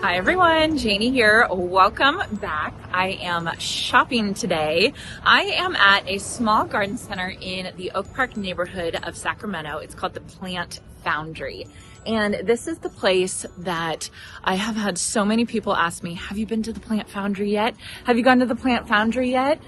Hi everyone, Janie here. Welcome back. I am shopping today. I am at a small garden center in the Oak Park neighborhood of Sacramento. It's called the Plant Foundry. And this is the place that I have had so many people ask me, have you been to the Plant Foundry yet? Have you gone to the Plant Foundry yet?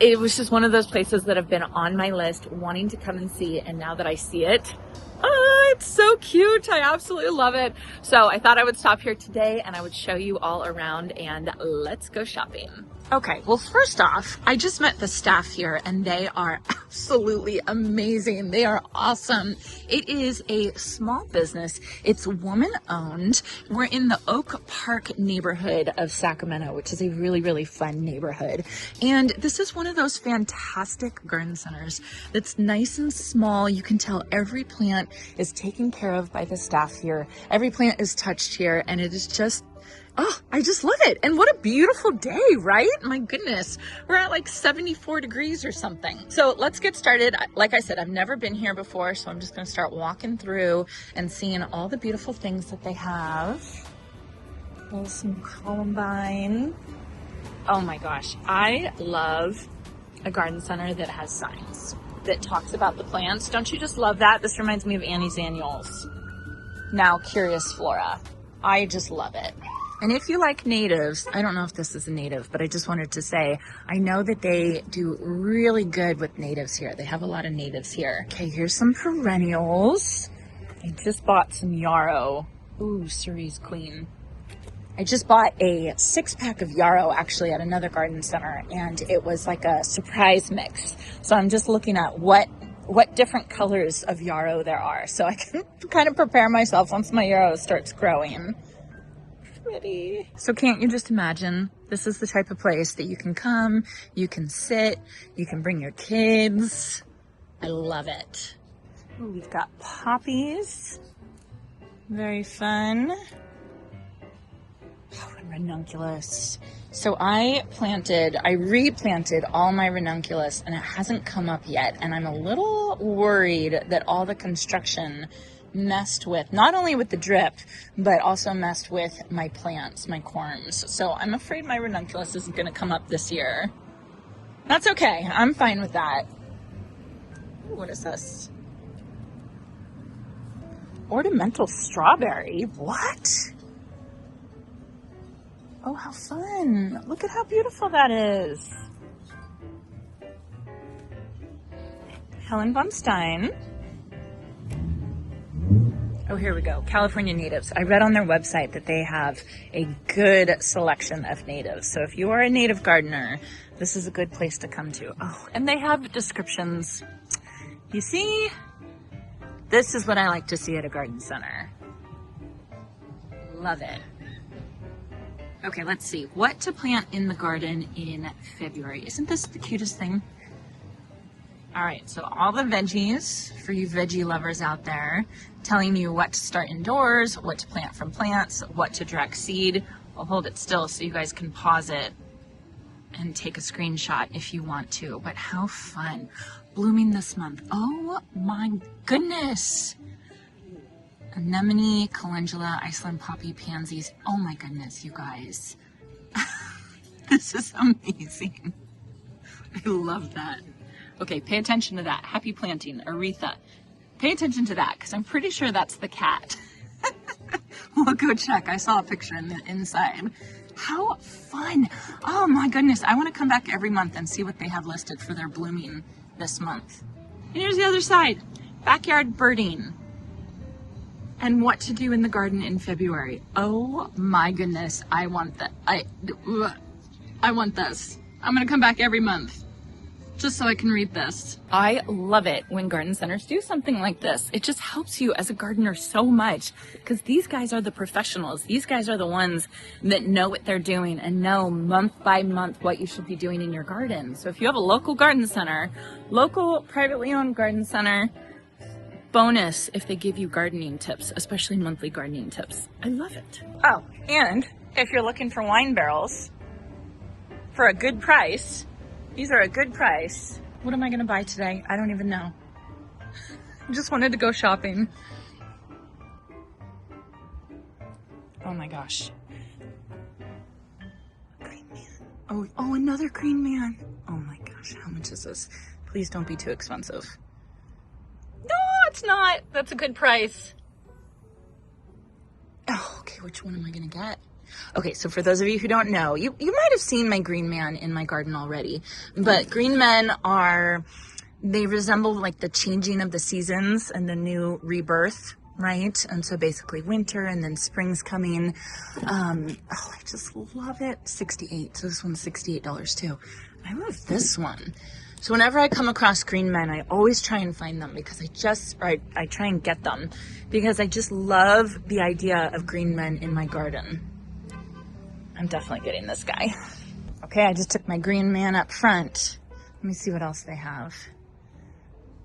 It was just one of those places that have been on my list wanting to come and see. And now that I see it, oh, it's so cute. I absolutely love it. So I thought I would stop here today and I would show you all around, and let's go shopping. Okay, well, first off, I just met the staff here and they are absolutely amazing. They are awesome. It is a small business. It's woman owned. We're in the Oak Park neighborhood of Sacramento, which is a really, really fun neighborhood. And this is one of those fantastic garden centers that's nice and small. You can tell every plant is taken care of by the staff here. Every plant is touched here, and it is just, oh, I just love it. And what a beautiful day, right? My goodness. We're at like 74 degrees or something. So let's get started. Like I said, I've never been here before, so I'm just going to start walking through and seeing all the beautiful things that they have. There's some columbine. Oh my gosh. I love a garden center that has signs that talks about the plants. Don't you just love that? This reminds me of Annie's Annuals. Now Curious Flora. I just love it. And if you like natives, I don't know if this is a native, but I just wanted to say, I know that they do really good with natives here. They have a lot of natives here. Okay, here's some perennials. I just bought some yarrow. Ooh, Cerise Queen. I just bought a 6-pack of yarrow actually at another garden center, and it was like a surprise mix. So I'm just looking at what different colors of yarrow there are, so I can kind of prepare myself once my yarrow starts growing. Pretty. So can't you just imagine? This is the type of place that you can come, you can sit, you can bring your kids. I love it. Ooh, we've got poppies. Very fun. Oh, and ranunculus. So I replanted all my ranunculus and it hasn't come up yet. And I'm a little worried that all the construction messed with, not only with the drip, but also messed with my plants, my corms. So I'm afraid my ranunculus isn't going to come up this year. That's okay. I'm fine with that. What is this? Ornamental strawberry? What? Oh, how fun. Look at how beautiful that is. Helen von Stein. Oh, here we go. California natives. I read on their website that they have a good selection of natives. So if you are a native gardener, this is a good place to come to. Oh, and they have descriptions. You see? This is what I like to see at a garden center. Love it. Okay, let's see. What to plant in the garden in February. Isn't this the cutest thing? All right, so all the veggies for you veggie lovers out there, telling you what to start indoors, what to plant from plants, what to direct seed. I'll hold it still so you guys can pause it and take a screenshot if you want to. But how fun. Blooming this month. Oh my goodness. Anemone, calendula, Iceland poppy, pansies. Oh my goodness, you guys. This is amazing. I love that. Okay, pay attention to that. Happy planting, Aretha. Pay attention to that, because I'm pretty sure that's the cat. We'll go check. I saw a picture in the inside. How fun. Oh my goodness. I want to come back every month and see what they have listed for their blooming this month. And here's the other side. Backyard birding. And what to do in the garden in February. Oh my goodness. I want that. I want this. I'm going to come back every month just so I can read this. I love it when garden centers do something like this. It just helps you as a gardener so much, because these guys are the professionals. These guys are the ones that know what they're doing and know month by month what you should be doing in your garden. So if you have a local garden center, local privately owned garden center, bonus if they give you gardening tips, especially monthly gardening tips. I love it. Oh, and if you're looking for wine barrels for a good price, these are a good price. What am I going to buy today? I don't even know. I just wanted to go shopping. Oh my gosh. Green man. Oh, another green man. Oh my gosh, how much is this? Please don't be too expensive. No, it's not. That's a good price. Oh, okay, which one am I gonna get? Okay, so for those of you who don't know, you might have seen my green man in my garden already, but green men they resemble like the changing of the seasons and the new rebirth, right? And so basically winter and then spring's coming. Oh, I just love it. 68, so this one's $68 too. I love this one. So whenever I come across green men, I always try and find them because I try and get them because I just love the idea of green men in my garden. I'm definitely getting this guy. Okay, I just took my green man up front. Let me see what else they have.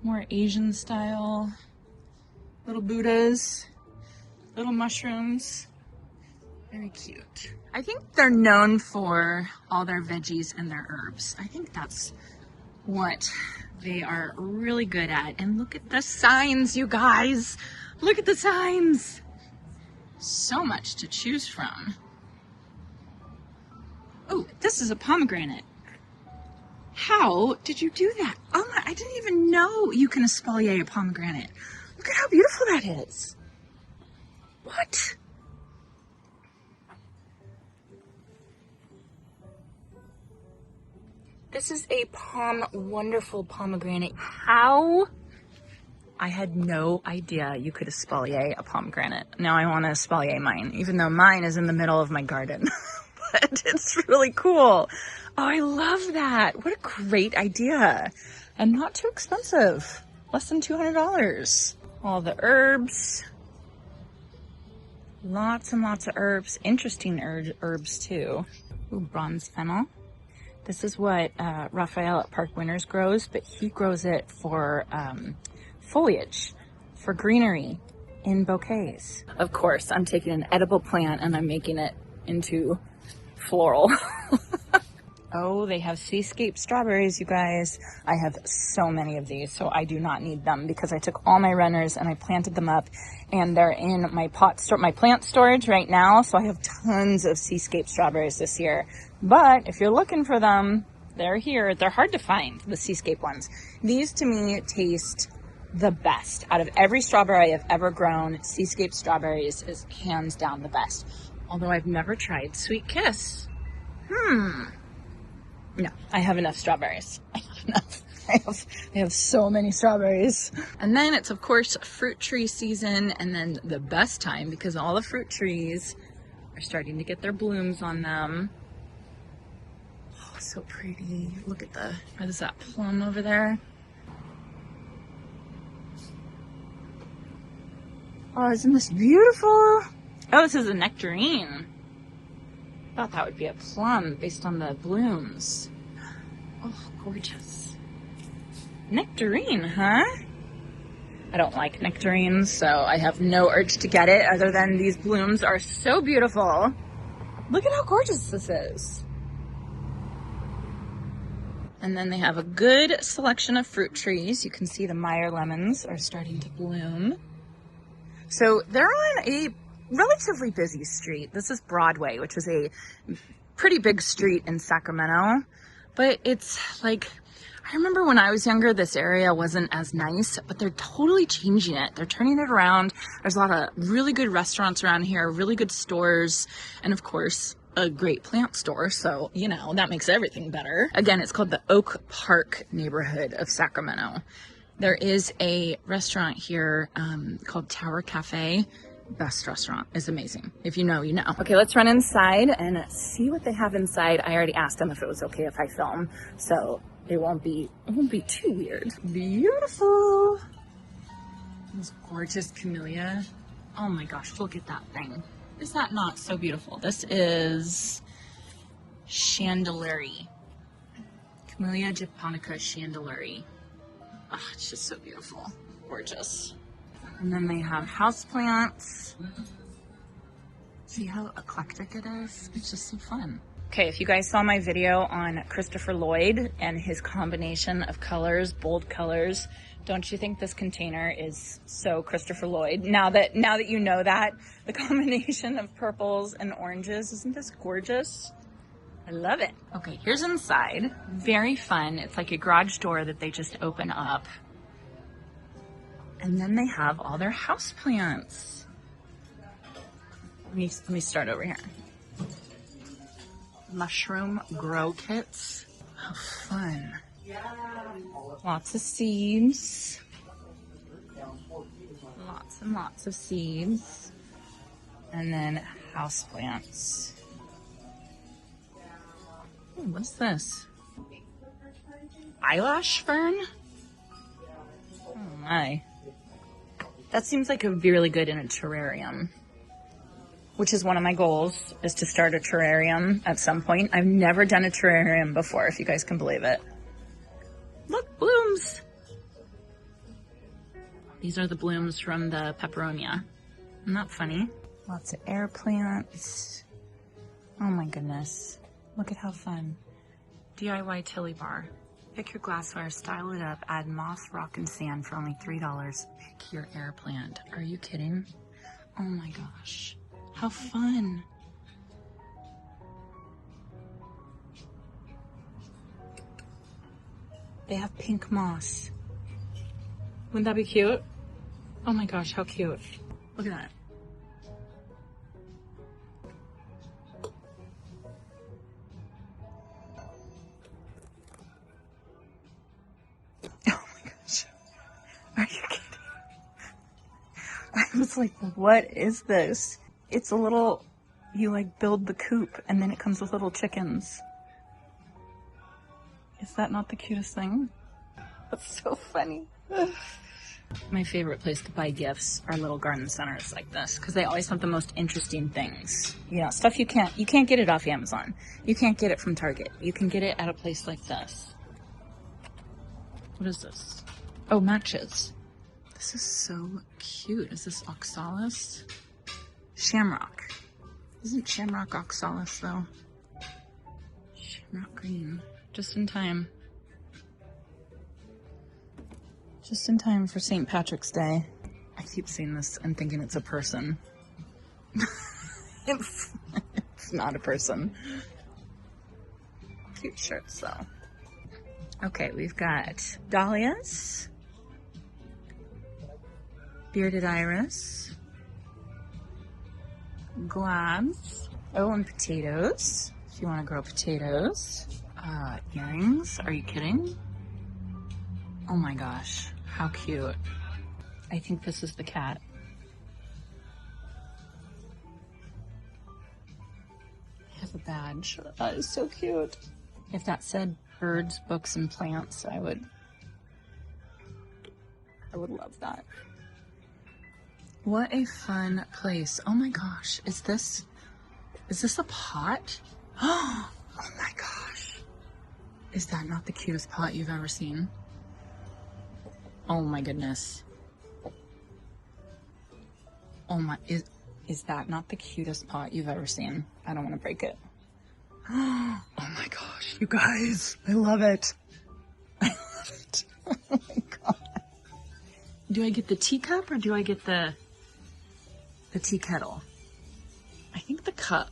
More Asian style, little Buddhas, little mushrooms. Very cute. I think they're known for all their veggies and their herbs. I think that's what they are really good at. And look at the signs, you guys. Look at the signs. So much to choose from. Oh, this is a pomegranate. How did you do that? Oh my, I didn't even know you can espalier a pomegranate. Look at how beautiful that is. What? This is a wonderful pomegranate. How? I had no idea you could espalier a pomegranate. Now I want to espalier mine, even though mine is in the middle of my garden. But it's really cool. Oh, I love that. What a great idea. And not too expensive. Less than $200. All the herbs. Lots and lots of herbs. Interesting herbs too. Ooh, bronze fennel. This is what Raphael at Park Winners grows, but he grows it for foliage, for greenery in bouquets. Of course, I'm taking an edible plant and I'm making it into floral. Oh, they have seascape strawberries, you guys. I have so many of these, so I do not need them because I took all my runners and I planted them up and they're in my my plant storage right now. So I have tons of seascape strawberries this year. But if you're looking for them, they're here. They're hard to find, the seascape ones. These to me taste the best. Out of every strawberry I've ever grown, seascape strawberries is hands down the best. Although I've never tried Sweet Kiss. No, I have enough strawberries. I have enough. I have so many strawberries. And then it's of course fruit tree season, and then the best time because all the fruit trees are starting to get their blooms on them. Oh, so pretty. Look at what is that plum over there? Oh, isn't this beautiful? Oh, this is a nectarine. Thought that would be a plum based on the blooms. Oh, gorgeous. Nectarine, huh? I don't like nectarines, so I have no urge to get it other than these blooms are so beautiful. Look at how gorgeous this is. And then they have a good selection of fruit trees. You can see the Meyer lemons are starting to bloom. So they're on a relatively busy street. This is Broadway, which is a pretty big street in Sacramento, but it's like, I remember when I was younger, this area wasn't as nice, but they're totally changing it. They're turning it around. There's a lot of really good restaurants around here, really good stores, and of course, a great plant store. So, you know, that makes everything better. Again, it's called the Oak Park neighborhood of Sacramento. There is a restaurant here called Tower Cafe. Best restaurant. Is amazing. If you know, you know. Okay, let's run inside and see what they have inside. I already asked them if it was okay if I film, so it won't be too weird. Beautiful. This gorgeous camellia. Oh my gosh, look at that thing. Is that not so beautiful? This is Chandelary. Camellia japonica Chandelary. Oh, it's just so beautiful. Gorgeous. And then they have houseplants. See how eclectic it is? It's just so fun. Okay, if you guys saw my video on Christopher Lloyd and his combination of colors, bold colors, don't you think this container is so Christopher Lloyd? Now that you know that, the combination of purples and oranges, isn't this gorgeous? I love it. Okay, here's inside. Very fun. It's like a garage door that they just open up. And then they have all their house plants. Let me start over here. Mushroom grow kits. How fun. Lots of seeds. Lots and lots of seeds. And then houseplants. Ooh, what's this? Eyelash fern? Oh my. That seems like it would be really good in a terrarium. Which is one of my goals, is to start a terrarium at some point. I've never done a terrarium before, if you guys can believe it. Look, blooms. These are the blooms from the peperonia. Isn't that funny? Lots of air plants. Oh my goodness. Look at how fun. DIY Tilly Bar. Pick your glassware, style it up, add moss, rock, and sand for only $3. Pick your air plant. Are you kidding? Oh my gosh. How fun. They have pink moss. Wouldn't that be cute? Oh my gosh, how cute. Look at that. Oh my gosh. Are you kidding? I was like, what is this? It's a little, you like build the coop and then it comes with little chickens. Is that not the cutest thing? That's so funny. My favorite place to buy gifts are little garden centers like this because they always have the most interesting things. You know, stuff you can't get it off Amazon. You can't get it from Target. You can get it at a place like this. What is this? Oh, matches. This is so cute. Is this oxalis? Shamrock. Isn't shamrock oxalis though? Shamrock green. Just in time. Just in time for St. Patrick's Day. I keep seeing this and thinking it's a person. It's not a person. Cute shirts though. Okay, we've got dahlias. Bearded iris. Glabs. Oh, and potatoes. If you want to grow potatoes. Earrings. Are you kidding? Oh my gosh. How cute. I think this is the cat. I have a badge. That is so cute. If that said birds, books, and plants, I would love that. What a fun place. Oh my gosh. Is this a pot? Oh my gosh. Is that not the cutest pot you've ever seen? Oh my goodness. Oh my, is that not the cutest pot you've ever seen? I don't want to break it. Oh my gosh, you guys. I love it. I love it. Oh my god. Do I get the teacup or do I get the tea kettle? I think the cup.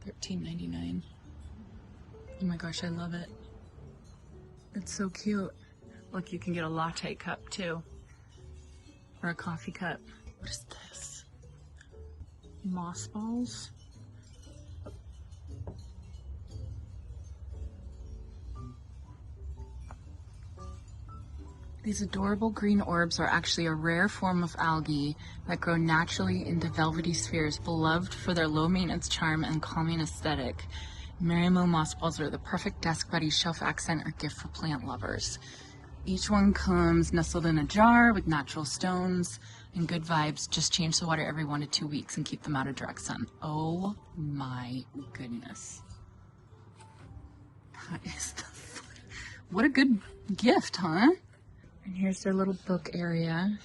$13.99. Oh my gosh, I love it. It's so cute. Look, you can get a latte cup too. Or a coffee cup. What is this? Moss balls? These adorable green orbs are actually a rare form of algae that grow naturally into velvety spheres, beloved for their low-maintenance charm and calming aesthetic. Marimo moss balls are the perfect desk buddy, shelf accent, or gift for plant lovers. Each one comes nestled in a jar with natural stones and good vibes. Just change the water every 1 to 2 weeks and keep them out of direct sun. Oh my goodness. That is what a good gift, huh? And here's their little book area.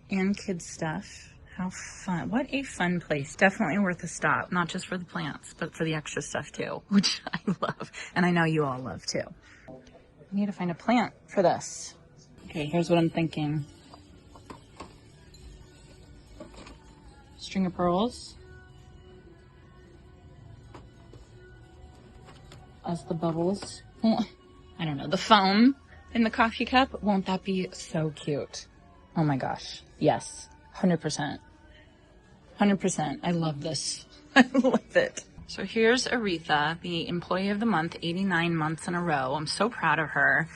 And kids stuff. How fun. What a fun place. Definitely worth a stop. Not just for the plants, but for the extra stuff too, which I love. And I know you all love too. I need to find a plant for this. Okay, here's what I'm thinking. String of pearls. As the bubbles. I don't know. The foam in the coffee cup. Won't that be so cute? Oh my gosh. Yes. 100%. 100%. I love this. I love it. So here's Aretha, the employee of the month, 89 months in a row. I'm so proud of her.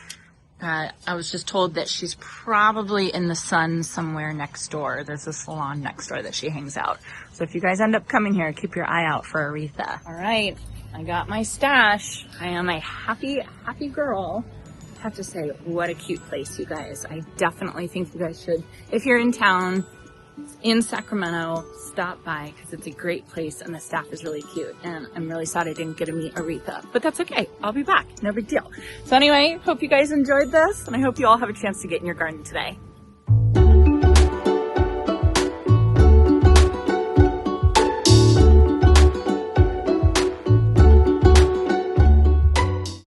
I was just told that she's probably in the sun somewhere next door. There's a salon next door that she hangs out. So if you guys end up coming here, keep your eye out for Aretha. All right, I got my stash. I am a happy, happy girl. I have to say, what a cute place, you guys. I definitely think you guys should, if you're in town, in Sacramento, stop by because it's a great place and the staff is really cute. And I'm really sad I didn't get to meet Aretha, but that's okay. I'll be back. No big deal. So anyway, hope you guys enjoyed this and I hope you all have a chance to get in your garden today.